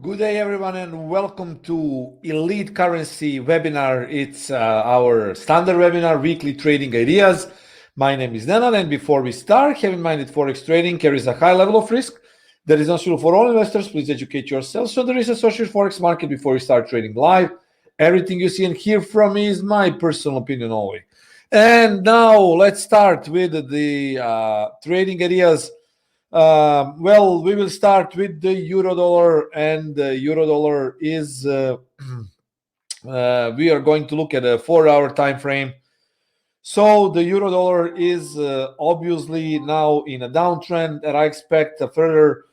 Good day, everyone, and welcome to Elite Currency webinar. It's our standard webinar, weekly trading ideas. My name is Nenad, and before we start, have in mind that Forex trading carries a high level of risk. That is not suitable for all investors. Please educate yourself so there is a social Forex market before you start trading live. Everything you see and hear from me is my personal opinion only. And now let's start with the trading ideas. Well, we will start with the euro dollar, and the euro dollar is we are going to look at a 4-hour time frame. So the euro dollar is obviously now in a downtrend, and I expect a further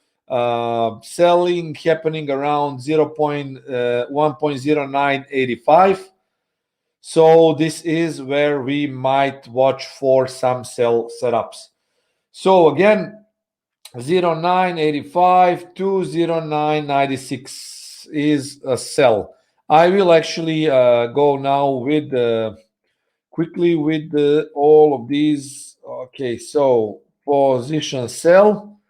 selling happening around 1.0985. So this is where we might watch for some sell setups. So again, 0985 to 0996 is a sell. I will actually go now with quickly with all of these. Okay, so position sell,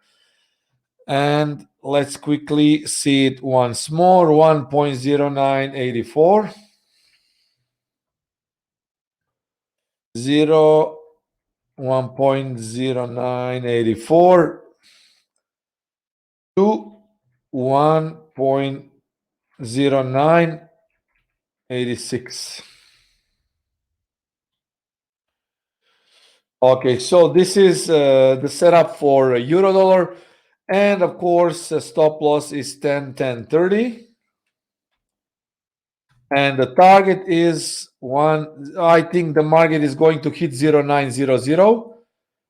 and let's quickly see it once more. 1.0984, 1.0984 to 1.0986. Okay, so this is the setup for euro dollar, and of course stop loss is 10.30, and the target is one. I think the market is going to hit 0900.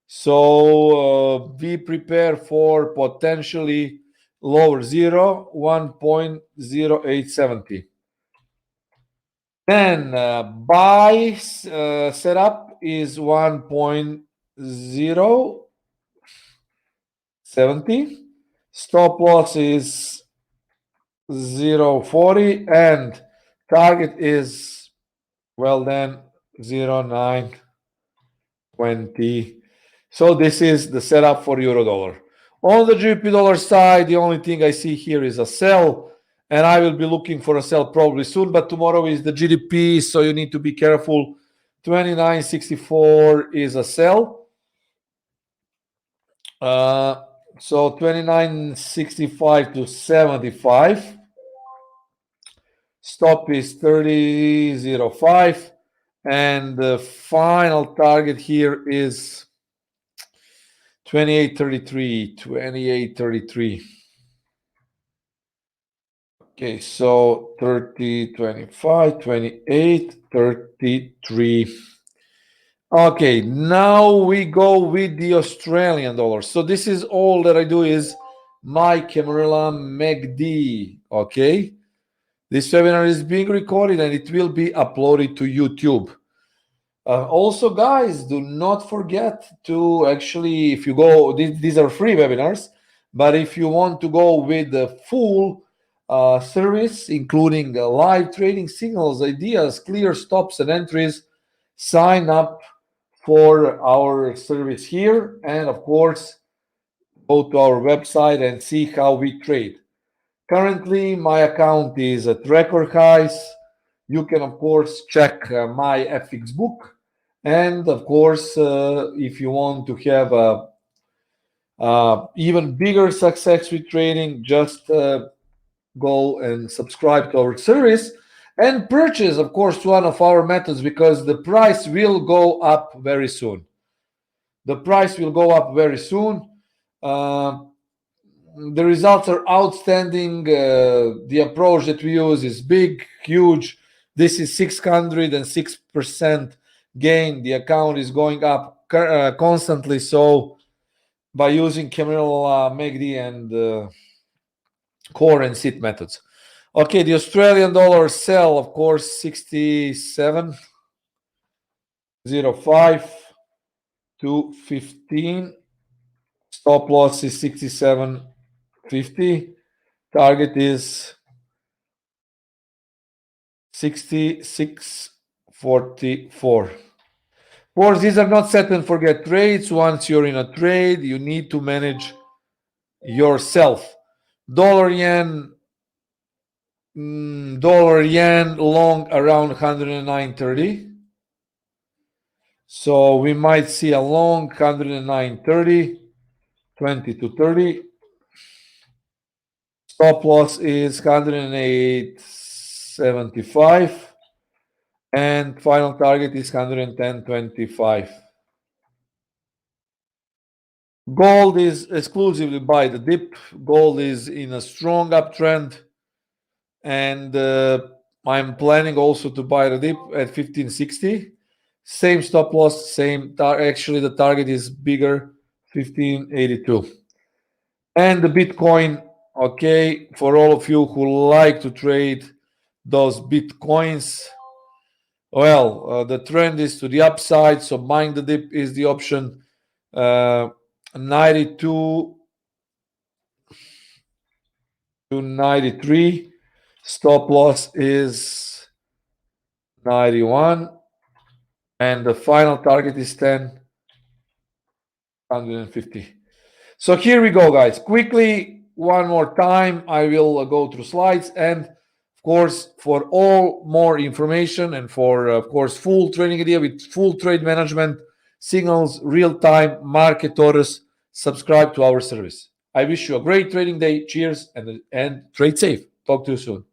So be prepared for potentially lower 1.0870. Then buy setup is 1.070. Stop loss is 0.40, and target is, well, then 0.920. So this is the setup for euro dollar. On the GBP dollar side, the only thing I see here is a sell, and I will be looking for a sell probably soon, but tomorrow is the GDP, so you need to be careful. 29.64 is a sell. So 29.65 to 75. Stop is 30.05, and the final target here is 28.33. 28.33. Okay, so 30, 25, 28, 33. Okay, now we go with the Australian dollar. So this is all that I do is my Camarilla MACD. Okay, this webinar is being recorded and it will be uploaded to YouTube. Also, guys, do not forget to actually, if you go, these are free webinars, but if you want to go with the full service, including live trading signals, ideas, clear stops and entries, sign up for our service here. And of course, go to our website and see how we trade. Currently, my account is at record highs. You can, of course, check my FX book. And of course, if you want to have a even bigger success with trading, just go and subscribe to our service and purchase, of course, one of our methods, because the price will go up very soon. The price will go up very soon. The results are outstanding. The approach that we use is big, huge. This is 606% gain. The account is going up constantly. So by using Camille MACD and core and sit methods. Okay, the Australian dollar sell, of course, 67.05 to 15. Stop loss is 67.50. Target is 66.44. Of course, these are not set and forget trades. Once you're in a trade, you need to manage yourself. Dollar yen dollar yen long around 109.30. So we might see a long 109.30, 20 to 30. Stop loss is 108.75. And final target is 110.25. Gold is exclusively by the dip. Gold is in a strong uptrend. And I'm planning also to buy the dip at 1560. Same stop loss, same. Actually, the target is bigger, 1582. And the Bitcoin, okay, for all of you who like to trade those Bitcoins, well, the trend is to the upside, so buying the dip is the option. 92 to 93. Stop loss is 91. And the final target is 150. So here we go, guys. Quickly, one more time, I will go through slides. And of course, for all more information and for, of course, full trading idea with full trade management, signals, real-time market orders, subscribe to our service. I wish you a great trading day. Cheers and trade safe. Talk to you soon.